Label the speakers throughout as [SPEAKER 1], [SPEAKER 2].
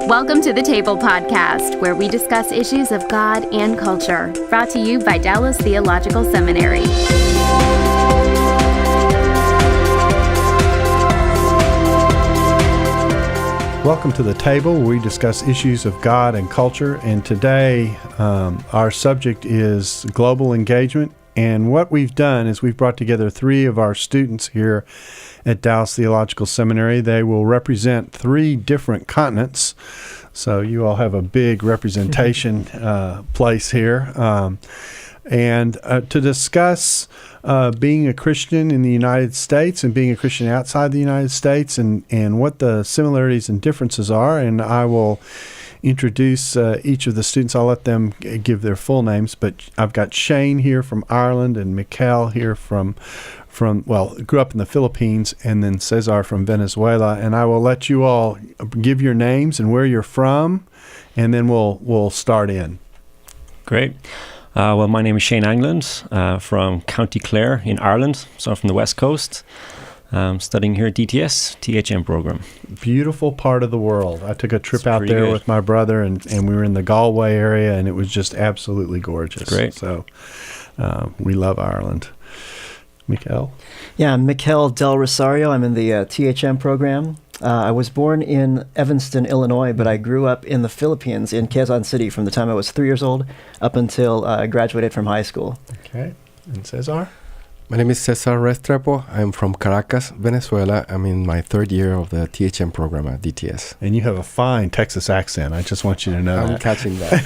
[SPEAKER 1] Welcome to the Table Podcast, where we discuss issues of God and culture. Brought to you by Dallas Theological Seminary.
[SPEAKER 2] Welcome to the Table, where we discuss issues of God and culture. And today, our subject is global engagement. And what we've done is we've brought together three of our students here at Dallas Theological Seminary. They will represent three different continents. So you all have a big representation place here. And to discuss being a Christian in the United States and being a Christian outside the United States and what the similarities and differences are. And I will introduce each of the students. I'll let them give their full names, but I've got Shane here from Ireland and Mikel here from grew up in the Philippines, and then Cesar from Venezuela. And I will let you all give your names and where you're from, and then we'll start in.
[SPEAKER 3] Great. Well, my name is Shane Angland from County Clare in Ireland, so I'm from the West Coast. Studying here at DTS, Th.M program. Beautiful
[SPEAKER 2] part of the world. I took a trip out there with my brother, and we were in the Galway area, and it was just absolutely gorgeous.
[SPEAKER 3] Great.
[SPEAKER 2] So we love Ireland. Mikel?
[SPEAKER 4] Yeah, I'm Mikel Del Rosario. I'm in the Th.M program. I was born in Evanston, Illinois, but I grew up in the Philippines, in Quezon City, from the time I was 3 years old up until I graduated from high school.
[SPEAKER 2] Okay. And Cesar?
[SPEAKER 5] My name is Cesar Restrepo. I'm from Caracas, Venezuela. I'm in my third year of the Th.M program at DTS.
[SPEAKER 2] And you have a fine Texas accent. I just want you to know
[SPEAKER 5] I'm catching that.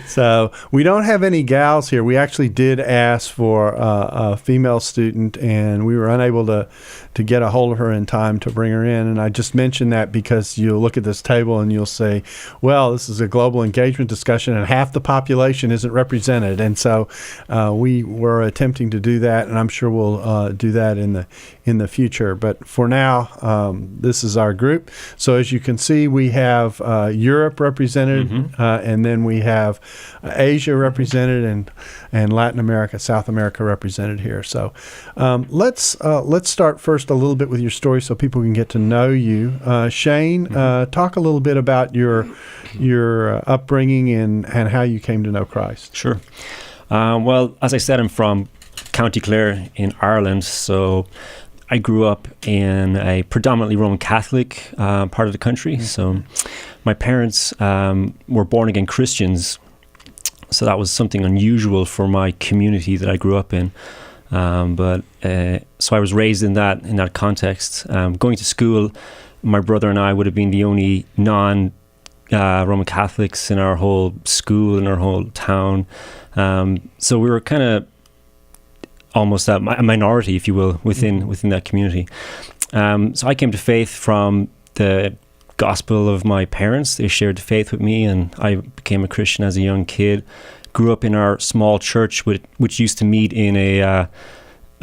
[SPEAKER 2] So we don't have any gals here. We actually did ask for a female student, and we were unable to get a hold of her in time to bring her in. And I just mentioned that because you'll look at this table and you'll say, well, this is a global engagement discussion, and half the population isn't represented. And so we were attempting to do that, and I'm sure we'll do that in the future. But for now, this is our group. So as you can see, we have Europe represented, and then we have Asia represented, and Latin America, South America represented here. So let's start first a little bit with your story so people can get to know you. Shane, talk a little bit about your upbringing and how you came to know Christ.
[SPEAKER 3] Sure. Well, as I said, I'm from County Clare in Ireland, so I grew up in a predominantly Roman Catholic part of the country. So my parents were born-again Christians, so that was something unusual for my community that I grew up in. So I was raised in that context. Going to school, my brother and I would have been the only non-Roman Catholics in our whole school, in our whole town. So we were kind of almost a minority, if you will, within that community. So I came to faith from the gospel of my parents. They shared the faith with me, and I became a Christian as a young kid. Grew up in our small church, which used to meet in a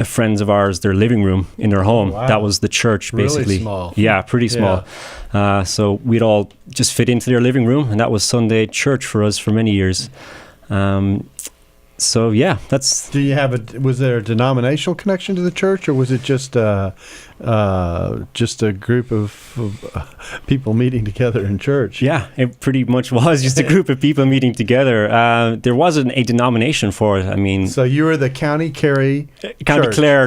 [SPEAKER 3] friends of ours, their living room in their home.
[SPEAKER 2] Wow.
[SPEAKER 3] That was the church, basically.
[SPEAKER 2] Really small.
[SPEAKER 3] Yeah, pretty small.
[SPEAKER 2] Yeah.
[SPEAKER 3] So we'd all just fit into their living room, and that was Sunday church for us for many years. So yeah, that's.
[SPEAKER 2] Do you have was there a denominational connection to the church, or was it just a group of people meeting together in church?
[SPEAKER 3] Yeah, it pretty much was just a group of people meeting together. There wasn't a denomination for it. I mean,
[SPEAKER 2] so you were the County Clare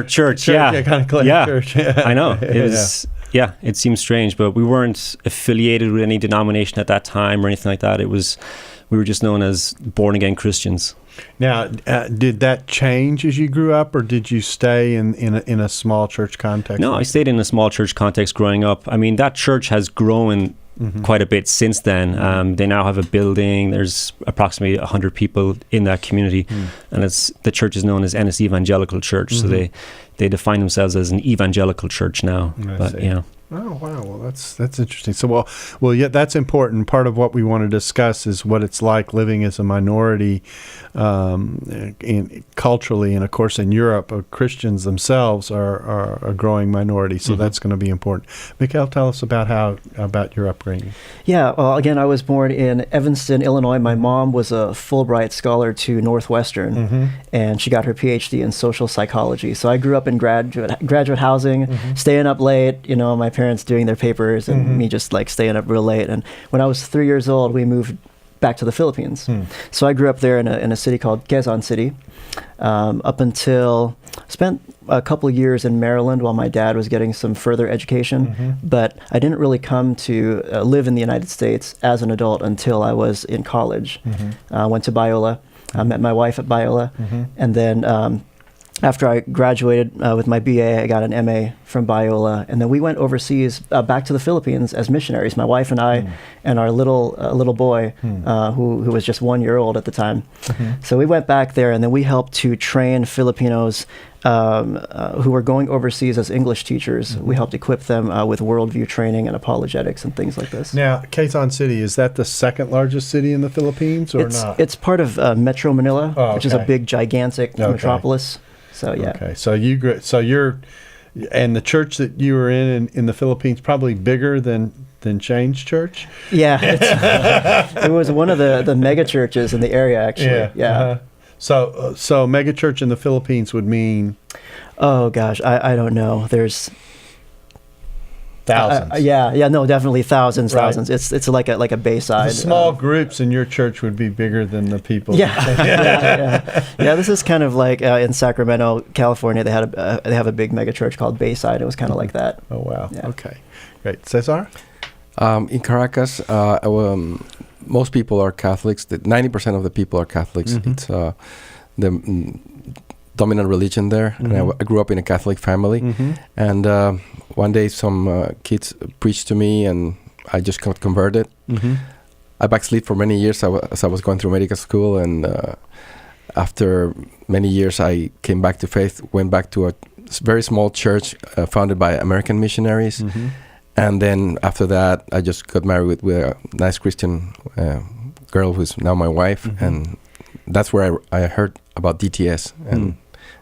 [SPEAKER 2] Church.
[SPEAKER 3] Yeah,
[SPEAKER 2] County Clare Church. Yeah.
[SPEAKER 3] I know. It was. Yeah, it seems strange, but we weren't affiliated with any denomination at that time or anything like that. We were just known as born-again Christians.
[SPEAKER 2] Now, did that change as you grew up, or did you stay in a small church context?
[SPEAKER 3] No, I stayed in a small church context growing up. I mean, that church has grown quite a bit since then. They now have a building. There's approximately 100 people in that community, and the church is known as Ennis Evangelical Church. So they define themselves as an evangelical church now.
[SPEAKER 2] I see. Oh, wow. Well, that's interesting. So, well, yeah, that's important. Part of what we want to discuss is what it's like living as a minority culturally. And, of course, in Europe, Christians themselves are a growing minority. So that's going to be important. Mikel, tell us about your upbringing.
[SPEAKER 4] Yeah, well, again, I was born in Evanston, Illinois. My mom was a Fulbright scholar to Northwestern, and she got her PhD in social psychology. So I grew up in graduate housing, staying up late. My parents doing their papers and me just like staying up real late. And when I was 3 years old, we moved back to the Philippines. So I grew up there in a city called Quezon City, up until spent a couple years in Maryland while my dad was getting some further education. But I didn't really come to live in the United States as an adult until I was in college. I went to Biola. I met my wife at Biola, and then after I graduated with my BA, I got an MA from Biola, and then we went overseas back to the Philippines as missionaries. My wife and I, and our little boy, who was just 1 year old at the time. So we went back there, and then we helped to train Filipinos who were going overseas as English teachers. We helped equip them with worldview training and apologetics and things like this.
[SPEAKER 2] Now, Quezon City, is that the second largest city in the Philippines or not?
[SPEAKER 4] It's part of Metro Manila, which is a big, gigantic metropolis. So yeah.
[SPEAKER 2] Okay. So you're, and the church that you were in the Philippines probably bigger than Change Church.
[SPEAKER 4] Yeah, it was one of the mega churches in the area actually. Yeah.
[SPEAKER 2] So mega church in the Philippines would mean.
[SPEAKER 4] Oh gosh, I don't know. There's
[SPEAKER 2] thousands.
[SPEAKER 4] No, definitely thousands. It's like a Bayside.
[SPEAKER 2] The small groups in your church would be bigger than the people.
[SPEAKER 4] Yeah. This is kind of like in Sacramento, California. They have a big mega church called Bayside. It was kind of like that.
[SPEAKER 2] Oh wow.
[SPEAKER 4] Yeah.
[SPEAKER 2] Okay, great. Cesar?
[SPEAKER 5] In Caracas, most people are Catholics. 90% of the people are Catholics. It's the dominant religion there. And I grew up in a Catholic family. And one day some kids preached to me, and I just got converted. I backslid for many years as I was going through medical school, and after many years I came back to faith, went back to a very small church founded by American missionaries. And then after that, I just got married with a nice Christian girl who's now my wife. And that's where I heard about DTS.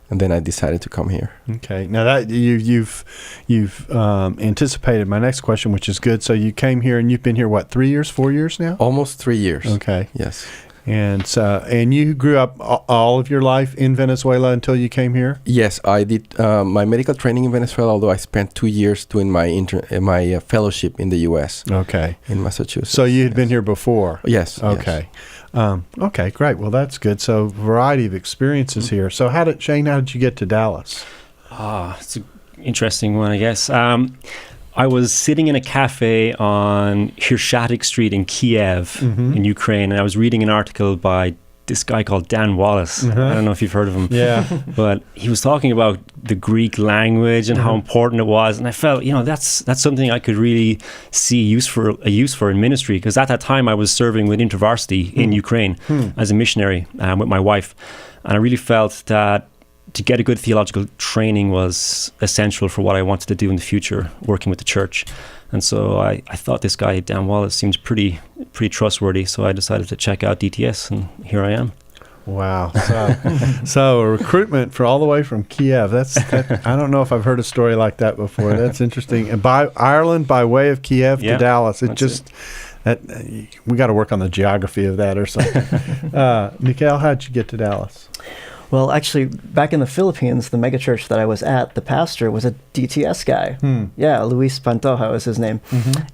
[SPEAKER 5] And then I decided to come here.
[SPEAKER 2] Okay. Now that you've anticipated my next question, which is good. So you came here, and you've been here, what, 3 years, 4 years now?
[SPEAKER 5] Almost 3 years.
[SPEAKER 2] Okay.
[SPEAKER 5] Yes.
[SPEAKER 2] And you grew up all of your life in Venezuela until you came here?
[SPEAKER 5] Yes, I did my medical training in Venezuela, although I spent 2 years doing my fellowship in the U.S.
[SPEAKER 2] Okay.
[SPEAKER 5] In Massachusetts.
[SPEAKER 2] So you had been here before?
[SPEAKER 5] Yes.
[SPEAKER 2] Okay. Okay, great. Well, that's good. So variety of experiences here. So how did you get to Dallas?
[SPEAKER 3] It's an interesting one, I guess. I was sitting in a cafe on Hirshatik Street in Kiev, in Ukraine, and I was reading an article by this guy called Dan Wallace. I don't know if you've heard of him.
[SPEAKER 2] Yeah.
[SPEAKER 3] But he was talking about the Greek language and how important it was, and I felt, that's something I could really see a use for in ministry, because at that time I was serving with InterVarsity in Ukraine as a missionary with my wife, and I really felt that to get a good theological training was essential for what I wanted to do in the future, working with the church. And so I thought this guy, Dan Wallace, seems pretty trustworthy. So I decided to check out DTS, and here I am.
[SPEAKER 2] Wow. So a recruitment for all the way from Kiev. I don't know if I've heard a story like that before. That's interesting. And by Ireland, by way of Kiev to Dallas. We got to work on the geography of that or something. Mikel, how'd you get to Dallas?
[SPEAKER 4] Well, actually, back in the Philippines, the megachurch that I was at, the pastor was a DTS guy. Yeah, Luis Pantoja was his name.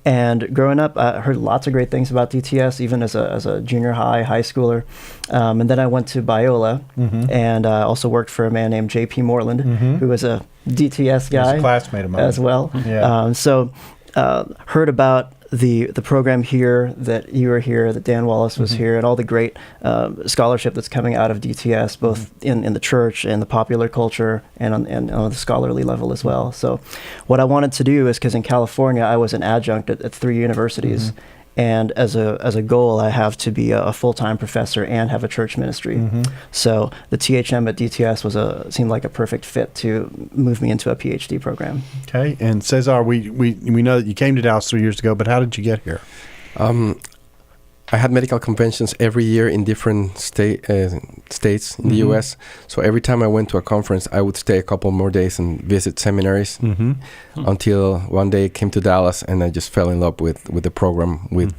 [SPEAKER 4] And growing up, I heard lots of great things about DTS, even as a junior high schooler. And then I went to Biola and also worked for a man named J.P. Moreland, who was a DTS guy.
[SPEAKER 2] He was a classmate of mine.
[SPEAKER 4] As well.
[SPEAKER 2] Yeah.
[SPEAKER 4] So heard about the program here, that you were here, that Dan Wallace was here, and all the great scholarship that's coming out of DTS, both in the church and the popular culture and on the scholarly level as well. So what I wanted to do is, because in California I was an adjunct at 3 universities, and as a goal I have to be a full-time professor and have a church ministry. So the Th.M at DTS seemed like a perfect fit to move me into a PhD program.
[SPEAKER 2] Okay. And Cesar, we know that you came to Dallas 3 years ago, but how did you get here?
[SPEAKER 5] I had medical conventions every year in different states in the U.S. So every time I went to a conference, I would stay a couple more days and visit seminaries until one day I came to Dallas, and I just fell in love with the program, with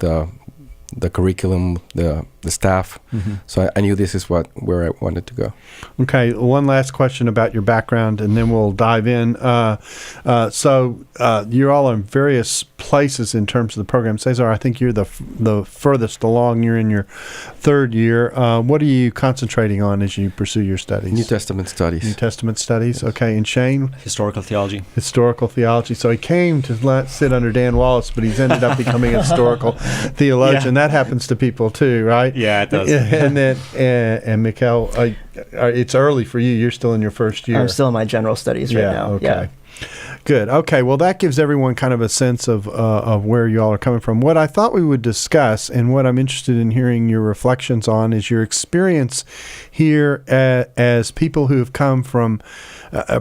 [SPEAKER 5] the curriculum, the staff. So I knew this is where I wanted to go.
[SPEAKER 2] Okay, one last question about your background, and then we'll dive in. So you're all in various places in terms of the program. Cesar, I think you're the furthest along. You're in your third year. What are you concentrating on as you pursue your studies?
[SPEAKER 5] New Testament studies.
[SPEAKER 2] New Testament studies. Okay, and Shane?
[SPEAKER 3] Historical theology.
[SPEAKER 2] Historical theology. So he came to sit under Dan Wallace, but he's ended up becoming a historical theologian. That happens to people too, right?
[SPEAKER 3] Yeah, it does.
[SPEAKER 2] And then, and Mikel, it's early for you. You're still in your first year.
[SPEAKER 4] I'm still in my general studies right now.
[SPEAKER 2] Okay.
[SPEAKER 4] Yeah.
[SPEAKER 2] Good. Okay. Well, that gives everyone kind of a sense of where you all are coming from. What I thought we would discuss, and what I'm interested in hearing your reflections on, is your experience here as people who have come from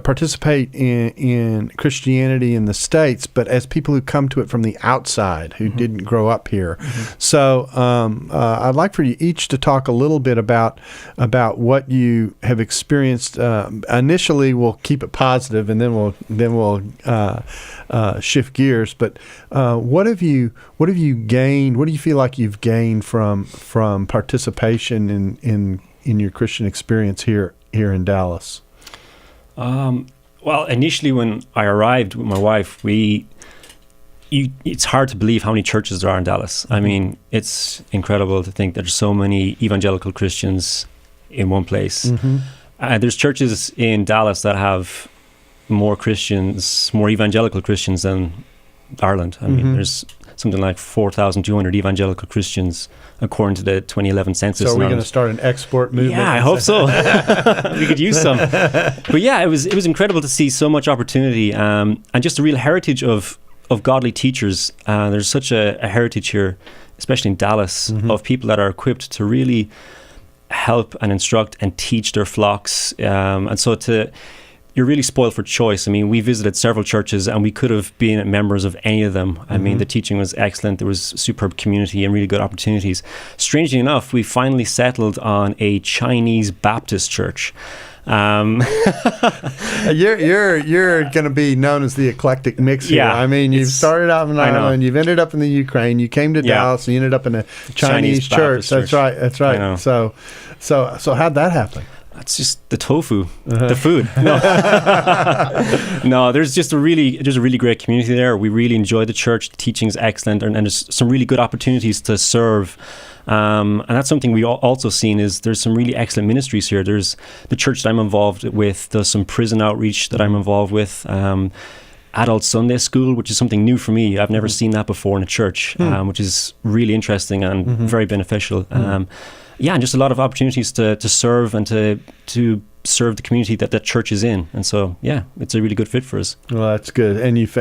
[SPEAKER 2] participate in Christianity in the States, but as people who come to it from the outside, who didn't grow up here. So I'd like for you each to talk a little bit about what you have experienced. Initially, we'll keep it positive, and then we'll shift gears. But what have you gained? What do you feel like you've gained from participation in your Christian experience here in Dallas?
[SPEAKER 3] Well, initially when I arrived with my wife, it's hard to believe how many churches there are in Dallas. I mean, it's incredible to think there's so many evangelical Christians in one place. There's churches in Dallas that have more evangelical Christians than Ireland. I mean, there's something like 4,200 evangelical Christians according to the 2011 census.
[SPEAKER 2] So are we going to start an export movement?
[SPEAKER 3] Yeah, I hope so. We could use some. But yeah, it was incredible to see so much opportunity and just a real heritage of godly teachers. There's such a heritage here, especially in Dallas, of people that are equipped to really help and instruct and teach their flocks. And so you're really spoiled for choice. I mean, we visited several churches and we could have been members of any of them. I mean, the teaching was excellent. There was superb community and really good opportunities. Strangely enough, we finally settled on a Chinese Baptist church.
[SPEAKER 2] You're going to be known as the eclectic mix here.
[SPEAKER 3] Yeah,
[SPEAKER 2] I mean, you've started out in Ireland, you've ended up in the Ukraine, you came to Dallas, and you ended up in a Chinese church. That's right. So how'd that happen?
[SPEAKER 3] That's just the tofu, the food. No, there's a really great community there. We really enjoy the church. The teaching's excellent, and there's some really good opportunities to serve. And that's something we also seen is there's some really excellent ministries here. There's the church that I'm involved with. There's some prison outreach that I'm involved with. Adult Sunday School, which is something new for me. I've never seen that before in a church, which is really interesting and very beneficial. And just a lot of opportunities to serve and to serve the community that church is in. And so, yeah, it's a really good fit for us.
[SPEAKER 2] Well, that's good. And you've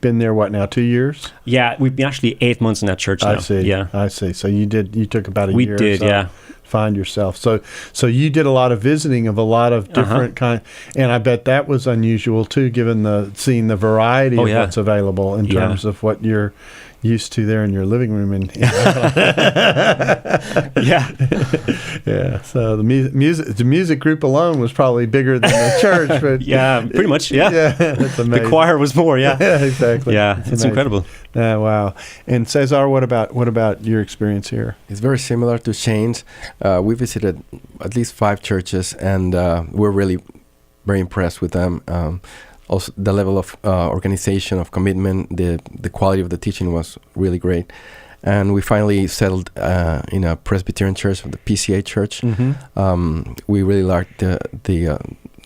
[SPEAKER 2] been there, 2 years?
[SPEAKER 3] Yeah, we've been actually 8 months in that church now.
[SPEAKER 2] I see. Yeah. I see. So you took about a year.
[SPEAKER 3] We did, yeah.
[SPEAKER 2] Find yourself. So you did a lot of visiting of a lot of different kind, and I bet that was unusual too, given seeing the variety of what's available in terms of what you're used to there in your living room. Yeah. So the music group alone was probably bigger than the church, but
[SPEAKER 3] yeah, pretty much. Yeah,
[SPEAKER 2] that's amazing.
[SPEAKER 3] The choir was more. Yeah,
[SPEAKER 2] exactly.
[SPEAKER 3] Yeah, it's incredible.
[SPEAKER 2] Wow. And Cesar, what about your experience here?
[SPEAKER 5] It's very similar to Shane's. We visited at least 5 churches, and we're really very impressed with them. Also, the level of organization, of commitment, the quality of the teaching was really great. And we finally settled in a Presbyterian church, the PCA church. We really liked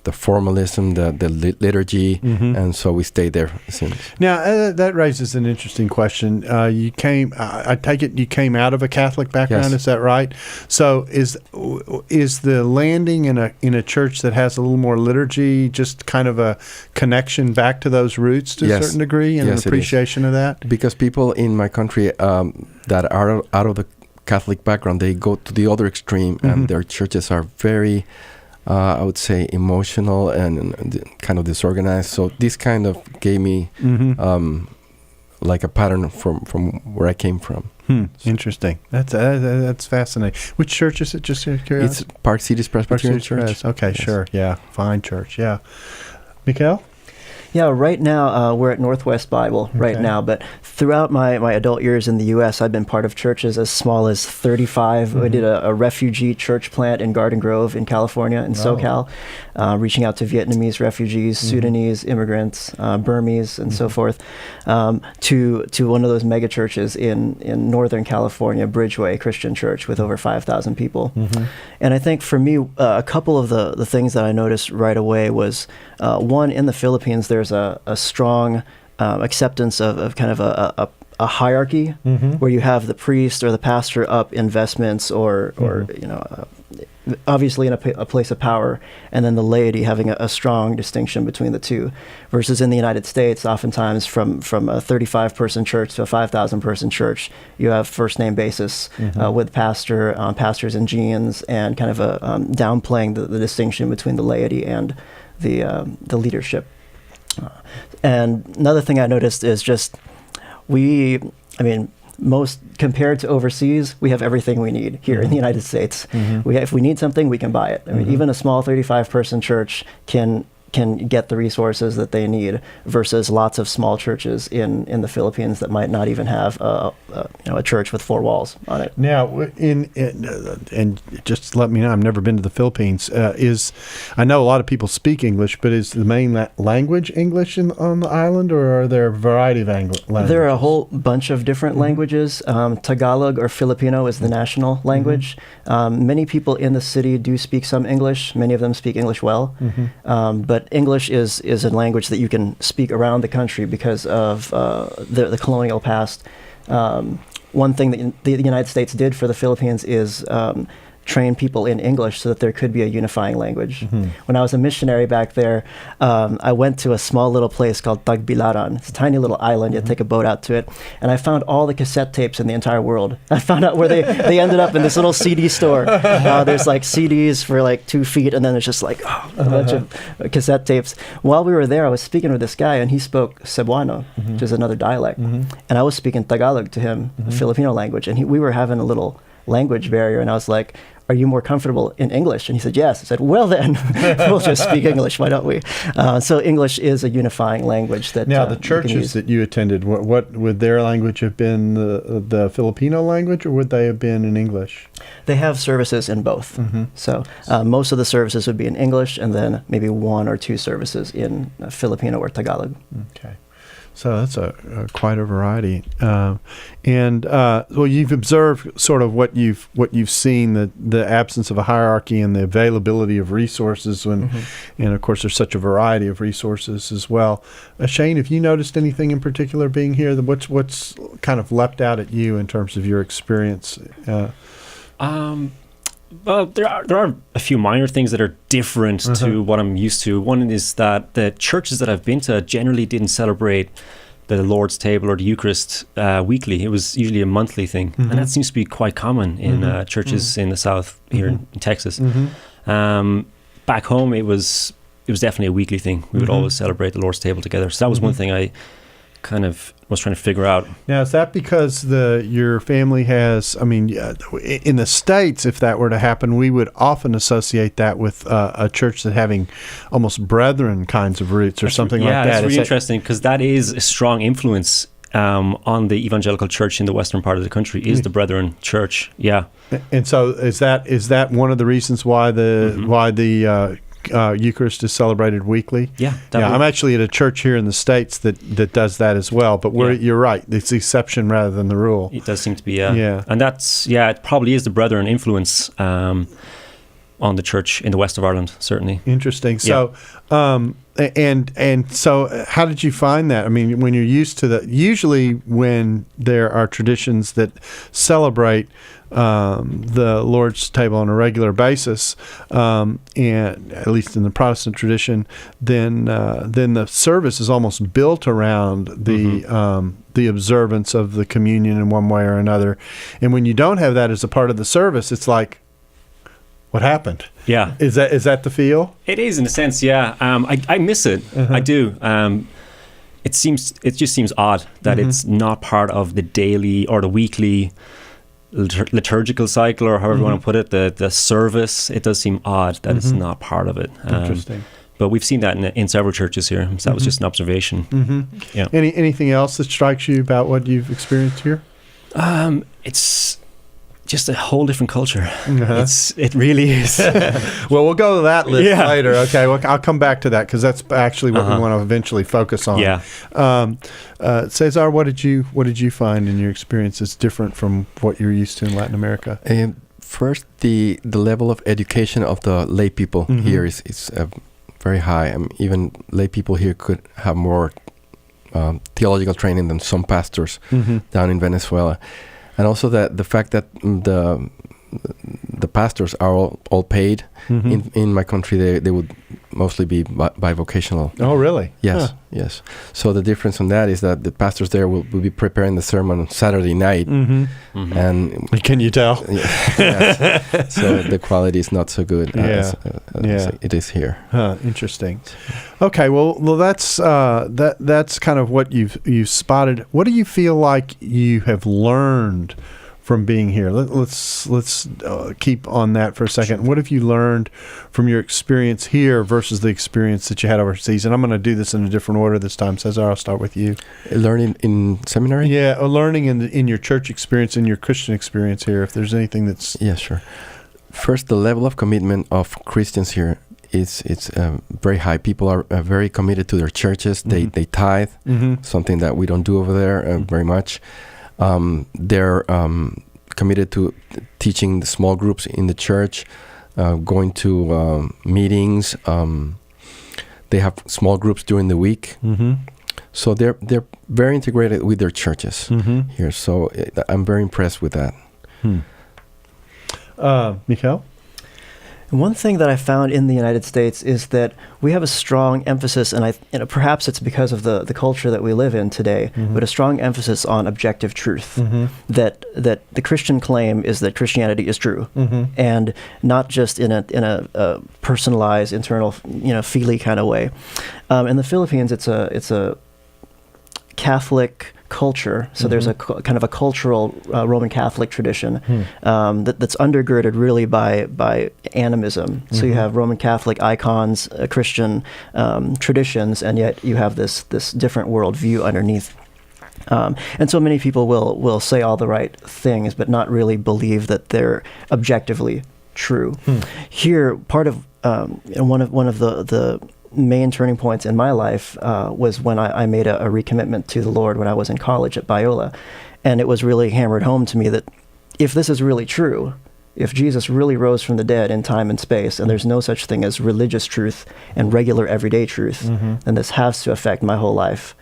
[SPEAKER 5] the formalism, the liturgy, and so we stayed there since.
[SPEAKER 2] Now, that raises an interesting question. I take it you came out of a Catholic background,
[SPEAKER 5] yes.
[SPEAKER 2] Is that right? So is the landing in a church that has a little more liturgy just kind of a connection back to those roots to a certain degree, and an appreciation of that?
[SPEAKER 5] Because people in my country that are out of the Catholic background, they go to the other extreme, and their churches are very... I would say emotional and kind of disorganized. So this kind of gave me like a pattern from where I came from.
[SPEAKER 2] Interesting. That's fascinating. Which church is it? Just curious.
[SPEAKER 5] It's Park City's Presbyterian Church.
[SPEAKER 2] Okay, yes. Sure. Yeah, fine church. Yeah. Mikel?
[SPEAKER 4] Yeah, right now we're at Northwest Bible right now, but throughout my adult years in the U.S., I've been part of churches as small as 35. We did a refugee church plant in Garden Grove in California, in SoCal, reaching out to Vietnamese refugees, Sudanese immigrants, Burmese, and so forth, to one of those mega churches in Northern California, Bridgeway Christian Church, with over 5,000 people. And I think for me, a couple of the things that I noticed right away was, one, in the Philippines, there's a strong acceptance of kind of a hierarchy where you have the priest or the pastor up investments or obviously in a place of power, and then the laity having a strong distinction between the two. Versus in the United States, oftentimes from a 35-person church to a 5,000-person church, you have first name basis with pastors and genes, and kind of downplaying the distinction between the laity and the leadership. And another thing I noticed is just most compared to overseas, we have everything we need here in the United States. If we need something, we can buy it. I mean, even a small 35-person church can get the resources that they need, versus lots of small churches in the Philippines that might not even have a church with 4 walls on it.
[SPEAKER 2] Now, and just let me know, I've never been to the Philippines. I know a lot of people speak English, but is the main language English on the island, or are there a variety of languages?
[SPEAKER 4] There are a whole bunch of different languages. Tagalog or Filipino is the national language. Many people in the city do speak some English. Many of them speak English well, but English is a language that you can speak around the country because of the colonial past. One thing that the United States did for the Philippines is train people in English so that there could be a unifying language. When I was a missionary back there, I went to a small little place called Tagbilaran. It's a tiny little island. You take a boat out to it. And I found all the cassette tapes in the entire world. I found out where they ended up in this little CD store. There's like CDs for like 2 feet, and then there's just like a bunch of cassette tapes. While we were there, I was speaking with this guy, and he spoke Cebuano, which is another dialect. And I was speaking Tagalog to him, a Filipino language, and we were having a little language barrier, and I was like, "Are you more comfortable in English?" And he said, "Yes." I said, "Well then, we'll just speak English, why don't we?" So English is a unifying language that
[SPEAKER 2] now the churches that you attended, what would their language have been, the Filipino language, or would they have been in English?
[SPEAKER 4] They have services in both. So most of the services would be in English, and then maybe 1 or 2 services in Filipino or Tagalog.
[SPEAKER 2] Okay. So that's quite a variety, well, you've observed sort of what you've seen, the absence of a hierarchy and the availability of resources, and of course there's such a variety of resources as well. Shane, have you noticed anything in particular being here? What's kind of leapt out at you in terms of your experience?
[SPEAKER 3] Well, there are a few minor things that are different to what I'm used to. One is that the churches that I've been to generally didn't celebrate the Lord's table or the Eucharist weekly. It was usually a monthly thing, and that seems to be quite common in churches in the South here in Texas. Back home, it was definitely a weekly thing. We would always celebrate the Lord's table together. So that was one thing I kind of was trying to figure out.
[SPEAKER 2] Now, is that because your family has, in the States, if that were to happen, we would often associate that with a church that having almost brethren kinds of roots or something like that.
[SPEAKER 3] Yeah, it's really interesting, because that is a strong influence on the evangelical church in the western part of the country, is the Brethren Church. Yeah.
[SPEAKER 2] And so is that one of the reasons why the Eucharist is celebrated weekly?
[SPEAKER 3] Yeah,
[SPEAKER 2] I'm actually at a church here in the States that does that as well, but you're right, it's the exception rather than the rule. It
[SPEAKER 3] does seem to be, yeah. And that's, it probably is the Brethren influence on the church in the west of Ireland, certainly.
[SPEAKER 2] Interesting. So, and so how did you find that? I mean, when you're used to usually when there are traditions that celebrate the Lord's table on a regular basis, and at least in the Protestant tradition, then the service is almost built around the observance of the communion in one way or another. And when you don't have that as a part of the service, it's like, what happened? Yeah. Is that the feel?
[SPEAKER 3] It is, in a sense, yeah. I miss it. I do. It just seems odd that it's not part of the daily or the weekly liturgical cycle, or however you want to put it, the service. It does seem odd that it's not part of it.
[SPEAKER 2] Interesting.
[SPEAKER 3] But we've seen that in several churches here. So that was just an observation. Yeah.
[SPEAKER 2] Anything else that strikes you about what you've experienced here?
[SPEAKER 3] It's just a whole different culture. It really is.
[SPEAKER 2] Well, we'll go to that list later. Okay, well, I'll come back to that because that's actually what we want to eventually focus on.
[SPEAKER 3] Yeah.
[SPEAKER 2] Cesar, what did you find in your experience that's different from what you're used to in Latin America?
[SPEAKER 5] First, the level of education of the lay people here is very high. Even lay people here could have more theological training than some pastors down in Venezuela. And also the fact that the pastors are all paid. In my country, they would mostly be bivocational.
[SPEAKER 2] Oh, really?
[SPEAKER 5] Yes, yes. So the difference on that is that the pastors there will be preparing the sermon on Saturday night. And
[SPEAKER 2] can you tell?
[SPEAKER 5] Yes. So the quality is not so good as it is here.
[SPEAKER 2] Interesting. Okay, well, that's kind of what you've spotted. What do you feel like you have learned from being here? Let's keep on that for a second. What have you learned from your experience here versus the experience that you had overseas? And I'm going to do this in a different order this time. Cesar, I'll start with you.
[SPEAKER 5] Learning in seminary?
[SPEAKER 2] Yeah, learning in your church experience, in your Christian experience here, if there's anything that's...
[SPEAKER 5] Yeah, sure. First, the level of commitment of Christians here it's very high. People are very committed to their churches. They tithe, something that we don't do over there very much. They're committed to teaching the small groups in the church, going to meetings. They have small groups during the week. So they're very integrated with their churches here. So I'm very impressed with that.
[SPEAKER 2] Mikel?
[SPEAKER 4] One thing that I found in the United States is that we have a strong emphasis, and perhaps it's because of the culture that we live in today, but a strong emphasis on objective truth. That the Christian claim is that Christianity is true, and not just in a personalized, internal, feely kind of way. In the Philippines, it's a Catholic culture, so there's a kind of a cultural Roman Catholic tradition that's undergirded really by animism. So you have Roman Catholic icons, Christian traditions, and yet you have this different worldview underneath. And so many people will say all the right things, but not really believe that they're objectively true. Here, part of one of the main turning points in my life was when I made a recommitment to the Lord when I was in college at Biola. And it was really hammered home to me that if this is really true, if Jesus really rose from the dead in time and space, and there's no such thing as religious truth and regular everyday truth, then this has to affect my whole life.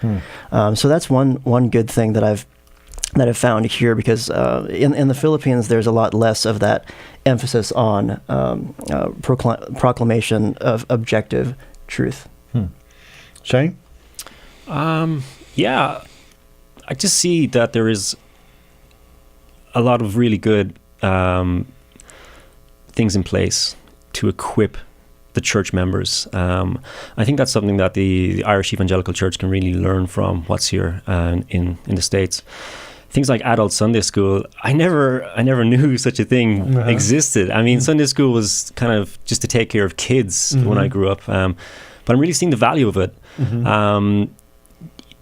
[SPEAKER 4] So that's one good thing that I've found here, because in the Philippines there's a lot less of that emphasis on proclamation of objective truth.
[SPEAKER 2] Shane?
[SPEAKER 3] Yeah, I just see that there is a lot of really good things in place to equip the church members. I think that's something that the Irish Evangelical Church can really learn from what's here in the States. Things like adult Sunday school, I never knew such a thing existed. I mean, Sunday school was kind of just to take care of kids when I grew up. But I'm really seeing the value of it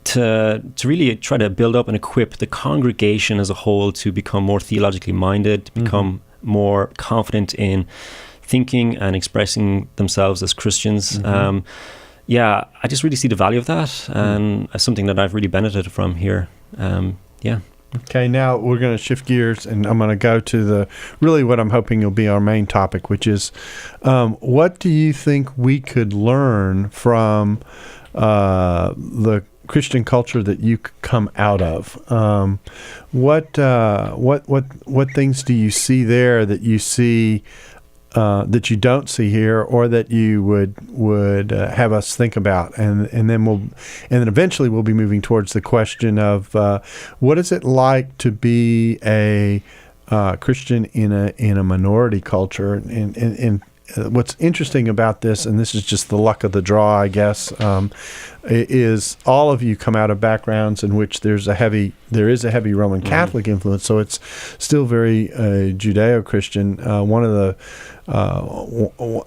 [SPEAKER 3] to really try to build up and equip the congregation as a whole to become more theologically minded, to become more confident in thinking and expressing themselves as Christians. I just really see the value of that, and as something that I've really benefited from here.
[SPEAKER 2] Okay, now we're going to shift gears, and I'm going to go to really what I'm hoping will be our main topic, which is what do you think we could learn from the Christian culture that you come out of? What things do you see there that you see that you don't see here, or that you would have us think about, and then eventually we'll be moving towards the question of what is it like to be a Christian in a minority culture, and what's interesting about this, and this is just the luck of the draw, I guess, is all of you come out of backgrounds in which there is a heavy Roman Catholic influence, so it's still very Judeo-Christian. One of the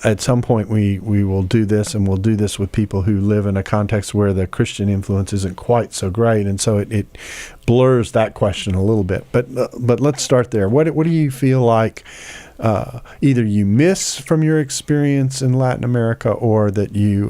[SPEAKER 2] at some point we will do this, and we'll do this with people who live in a context where the Christian influence isn't quite so great, and so it blurs that question a little bit. But let's start there. What do you feel like either you miss from your experience in Latin America, or that you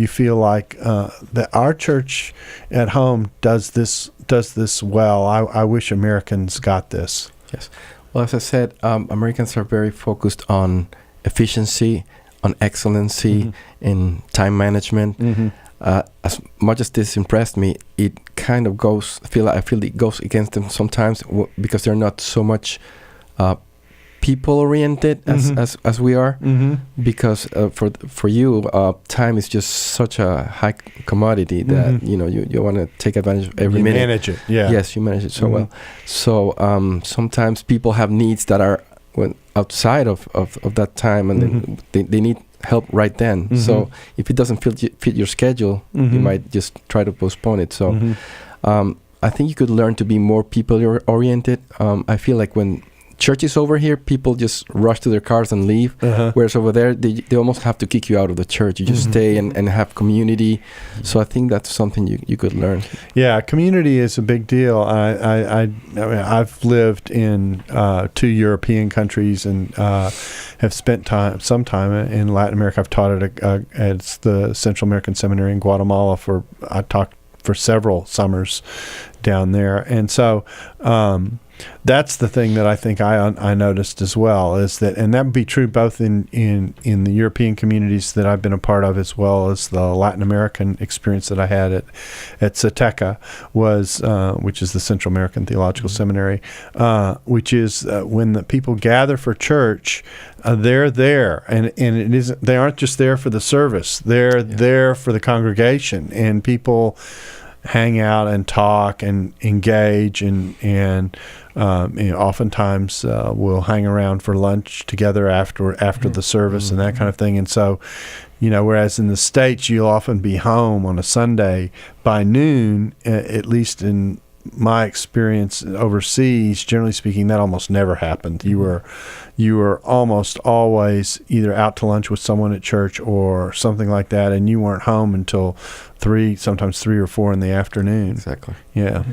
[SPEAKER 2] feel like that our church at home does this well? I wish Americans got this.
[SPEAKER 5] Yes. Well, as I said, Americans are very focused on efficiency, on excellency, in time management. As much as this impressed me, it kind of I feel it goes against them sometimes because they're not so much people-oriented as we are. Because for you, time is just such a high commodity that you want to take advantage of every minute.
[SPEAKER 2] You manage it, yeah.
[SPEAKER 5] Yes, you manage it so well. So sometimes people have needs that are outside of that time, and then they need help right then. So if it doesn't fit your schedule, you might just try to postpone it. So I think you could learn to be more people-oriented. I feel like when church is over here, people just rush to their cars and leave. Whereas over there, they almost have to kick you out of the church. You just stay and have community. So I think that's something you could learn. Yeah,
[SPEAKER 2] community is a big deal. I I've lived in 2 European countries and have spent some time in Latin America. I've taught at the Central American Seminary in Guatemala I taught for several summers down there, and so. That's the thing that I think I noticed as well, is that, and that would be true both in the European communities that I've been a part of, as well as the Latin American experience that I had at CETECA, which is the Central American Theological Seminary, which is when the people gather for church, they're there, and it isn't. They aren't just there for the service; they're there for the congregation, and people hang out and talk and engage and oftentimes we'll hang around for lunch together after the service and that kind of thing. And so, whereas in the States you'll often be home on a Sunday by noon, at least in my experience overseas, generally speaking, that almost never happened. You were almost always either out to lunch with someone at church or something like that, and you weren't home until 3, sometimes 3 or 4 in the afternoon.
[SPEAKER 5] Exactly.
[SPEAKER 2] Yeah.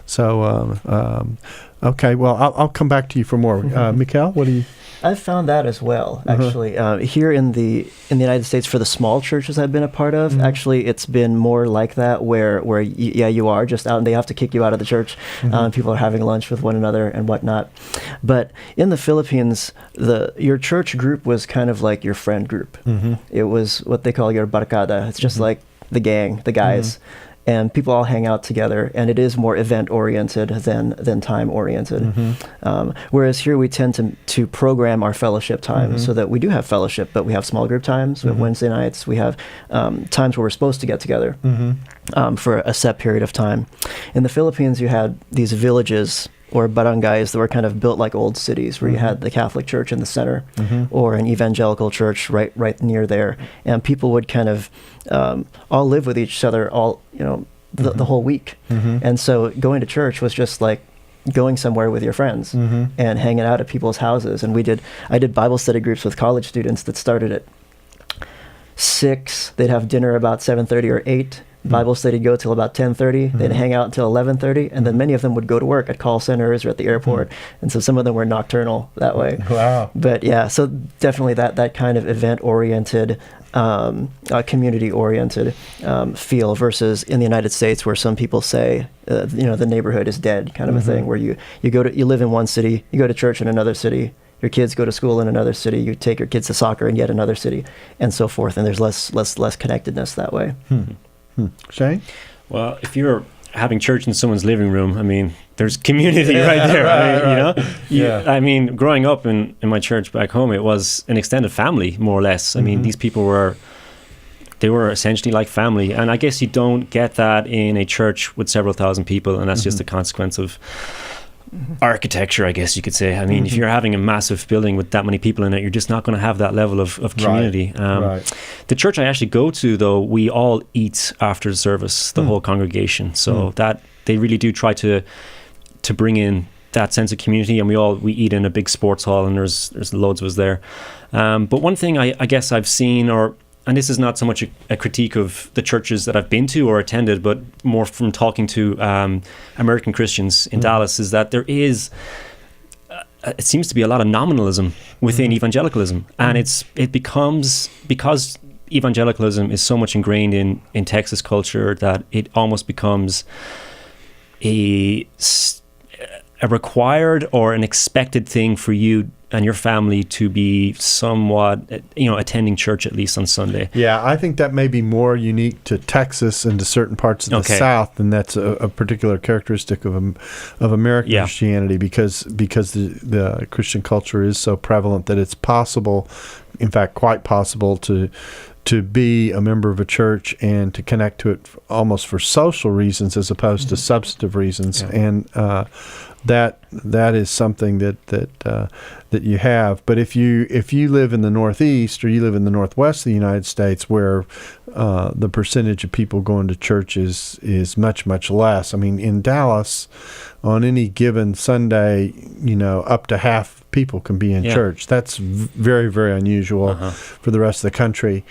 [SPEAKER 2] So, okay. Well, I'll come back to you for more. Mikel, what do you?
[SPEAKER 4] I've found that as well, actually. Here in the United States, for the small churches I've been a part of, actually, it's been more like that, where you are just out and they have to kick you out of the church. People are having lunch with one another and whatnot. But in the Philippines, your church group was kind of like your friend group. It was what they call your barkada. It's just like the gang, the guys. And people all hang out together, and it is more event-oriented than time-oriented. Whereas here we tend to program our fellowship time so that we do have fellowship, but we have small group times, we have Wednesday nights, we have times where we're supposed to get together for a set period of time. In the Philippines, you had these villages or barangays that were kind of built like old cities, where you had the Catholic Church in the center or an evangelical church right near there, and people would kind of all live with each other the whole week. And so going to church was just like going somewhere with your friends and hanging out at people's houses. And I did Bible study groups with college students that started at 6. They'd have dinner about 7:30 or 8. Bible study go till about 10:30. They'd hang out until 11:30, and then many of them would go to work at call centers or at the airport. And so some of them were nocturnal that way.
[SPEAKER 2] Wow.
[SPEAKER 4] But yeah, so definitely that kind of event-oriented, community-oriented feel, versus in the United States, where some people say, the neighborhood is dead, kind of a thing, where you live in one city, you go to church in another city, your kids go to school in another city, you take your kids to soccer in yet another city, and so forth. And there's less connectedness that way.
[SPEAKER 2] Shane?
[SPEAKER 3] Well, if you're having church in someone's living room, I mean, there's community right there. Right? I mean, growing up in my church back home, it was an extended family, more or less. I mean, these people were essentially like family. And I guess you don't get that in a church with several thousand people, and that's just a consequence of architecture, I guess you could say. I mean, if you're having a massive building with that many people in it, you're just not going to have that level of community. The church I actually go to, though, we all eat after the service, the whole congregation. So that they really do try to bring in that sense of community, and we eat in a big sports hall, and there's loads of us there. But one thing I guess I've seen, and this is not so much a critique of the churches that I've been to or attended, but more from talking to American Christians in Dallas, is that there is, it seems to be a lot of nominalism within evangelicalism. And it becomes, because evangelicalism is so much ingrained in Texas culture, that it almost becomes a required or an expected thing for you and your family to be somewhat, attending church at least on Sunday.
[SPEAKER 2] Yeah, I think that may be more unique to Texas and to certain parts of the South, and that's a particular characteristic of American Christianity, because the Christian culture is so prevalent that it's possible, in fact, quite possible to be a member of a church and to connect to it almost for social reasons as opposed to substantive reasons, and that is something that you have. But if you live in the Northeast or you live in the Northwest of the United States, where the percentage of people going to church is much, much less. I mean, in Dallas, on any given Sunday, up to half people can be in church. That's very, very unusual for the rest of the country.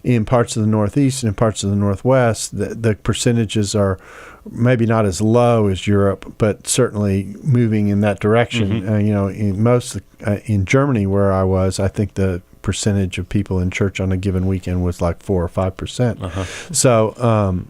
[SPEAKER 2] In parts of the Northeast and in parts of the Northwest, the percentages are maybe not as low as Europe, but certainly moving in that direction. In Germany, where I was, I think the percentage of people in church on a given weekend was like 4 or 5%. So,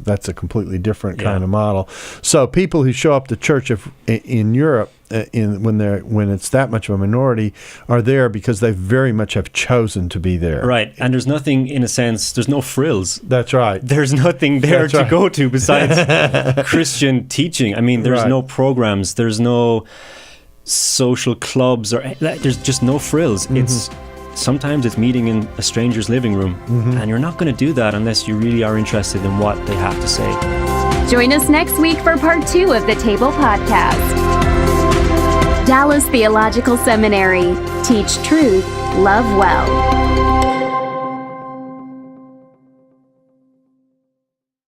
[SPEAKER 2] that's a completely different kind of model. So people who show up to church in Europe, when it's that much of a minority, are there because they very much have chosen to be there.
[SPEAKER 3] Right, and there's nothing, in a sense, there's no frills.
[SPEAKER 2] That's right.
[SPEAKER 3] There's nothing there to go to besides Christian teaching. I mean, there's no programs, there's no social clubs, or there's just no frills. Sometimes it's meeting in a stranger's living room, and you're not going to do that unless you really are interested in what they have to say.
[SPEAKER 1] Join us next week for part 2 of the Table Podcast. Dallas Theological Seminary. Teach truth, love well.